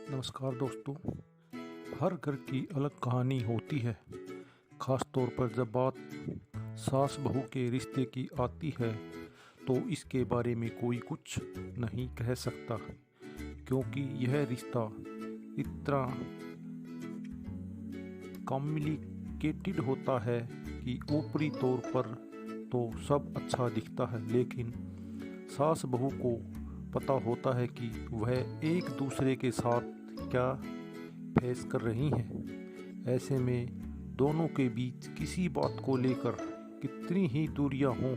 नमस्कार दोस्तों। हर घर की अलग कहानी होती है, ख़ास तौर पर जब बात सास बहू के रिश्ते की आती है तो इसके बारे में कोई कुछ नहीं कह सकता, क्योंकि यह रिश्ता इतना कॉम्प्लिकेटेड होता है कि ऊपरी तौर पर तो सब अच्छा दिखता है, लेकिन सास बहू को पता होता है कि वह एक दूसरे के साथ क्या फेस कर रही हैं। ऐसे में दोनों के बीच किसी बात को लेकर कितनी ही दूरियां हों,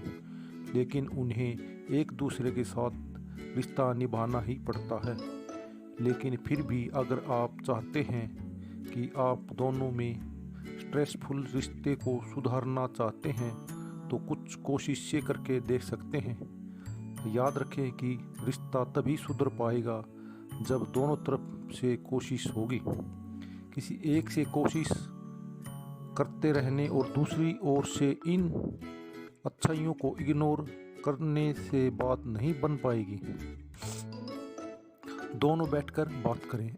लेकिन उन्हें एक दूसरे के साथ रिश्ता निभाना ही पड़ता है। लेकिन फिर भी अगर आप चाहते हैं कि आप दोनों में स्ट्रेसफुल रिश्ते को सुधारना चाहते हैं तो कुछ कोशिशें करके देख सकते हैं। याद रखें कि रिश्ता तभी सुधर पाएगा जब दोनों तरफ से कोशिश होगी। किसी एक से कोशिश करते रहने और दूसरी ओर से इन अच्छाइयों को इग्नोर करने से बात नहीं बन पाएगी। दोनों बैठकर बात करें।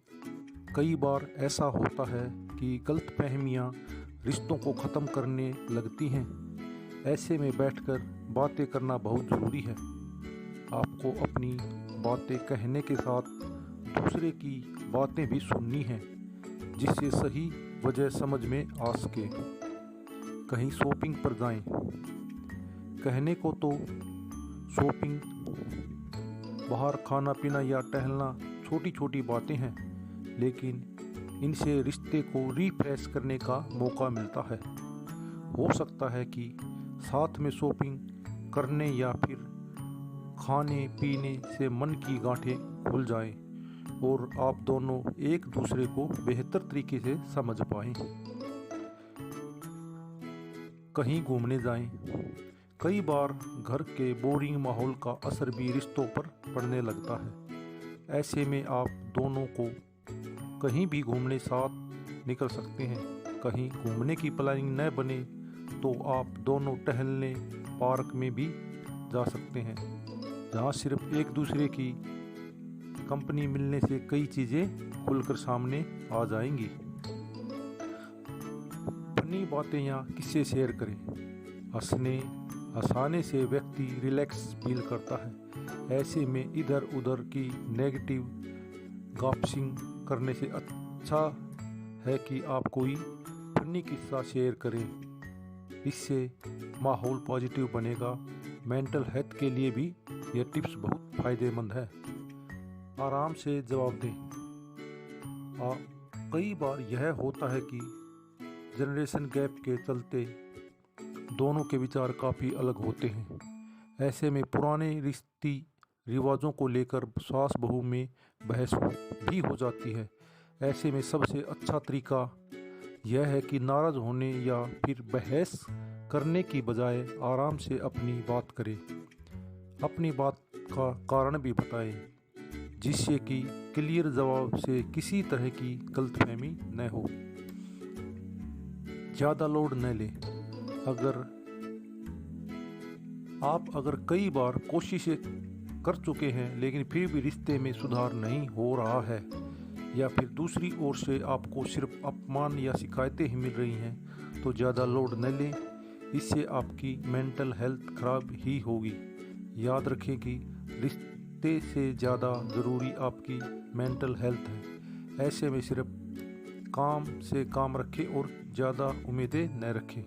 कई बार ऐसा होता है कि गलतफहमियां रिश्तों को ख़त्म करने लगती हैं। ऐसे में बैठकर बातें करना बहुत ज़रूरी है। आपको अपनी बातें कहने के साथ दूसरे की बातें भी सुननी हैं, जिससे सही वजह समझ में आ सके। कहीं शॉपिंग पर जाएं। कहने को तो शॉपिंग, बाहर खाना पीना या टहलना छोटी छोटी बातें हैं, लेकिन इनसे रिश्ते को रिफ्रेश करने का मौका मिलता है। हो सकता है कि साथ में शॉपिंग करने या फिर खाने पीने से मन की गांठें खुल जाएं और आप दोनों एक दूसरे को बेहतर तरीके से समझ पाएं। कहीं घूमने जाएं। कई बार घर के बोरिंग माहौल का असर भी रिश्तों पर पड़ने लगता है। ऐसे में आप दोनों को कहीं भी घूमने साथ निकल सकते हैं। कहीं घूमने की प्लानिंग न बने तो आप दोनों टहलने पार्क में भी जा सकते हैं, जहाँ सिर्फ एक दूसरे की कंपनी मिलने से कई चीज़ें खुलकर सामने आ जाएंगी। फनी बातें या किस्से शेयर करें। हंसाने से व्यक्ति रिलैक्स फील करता है। ऐसे में इधर उधर की नेगेटिव गॉसिपिंग करने से अच्छा है कि आप कोई फनी किस्सा शेयर करें। इससे माहौल पॉजिटिव बनेगा। मेंटल हेल्थ के लिए भी यह टिप्स बहुत फ़ायदेमंद है। आराम से जवाब दें। कई बार यह होता है कि जनरेशन गैप के चलते दोनों के विचार काफ़ी अलग होते हैं। ऐसे में पुराने रीति रिवाजों को लेकर सास बहू में बहस भी हो जाती है। ऐसे में सबसे अच्छा तरीका यह है कि नाराज़ होने या फिर बहस करने की बजाय आराम से अपनी बात करें। अपनी बात का कारण भी बताएं, जिससे कि क्लियर जवाब से किसी तरह की गलतफहमी न हो। ज़्यादा लोड न लें। अगर कई बार कोशिशें कर चुके हैं लेकिन फिर भी रिश्ते में सुधार नहीं हो रहा है, या फिर दूसरी ओर से आपको सिर्फ अपमान या शिकायतें ही मिल रही हैं, तो ज़्यादा लोड न लें। इससे आपकी मेंटल हेल्थ खराब ही होगी। याद रखें कि रिश्ते से ज़्यादा ज़रूरी आपकी मेंटल हेल्थ है। ऐसे में सिर्फ काम से काम रखें और ज़्यादा उम्मीदें न रखें।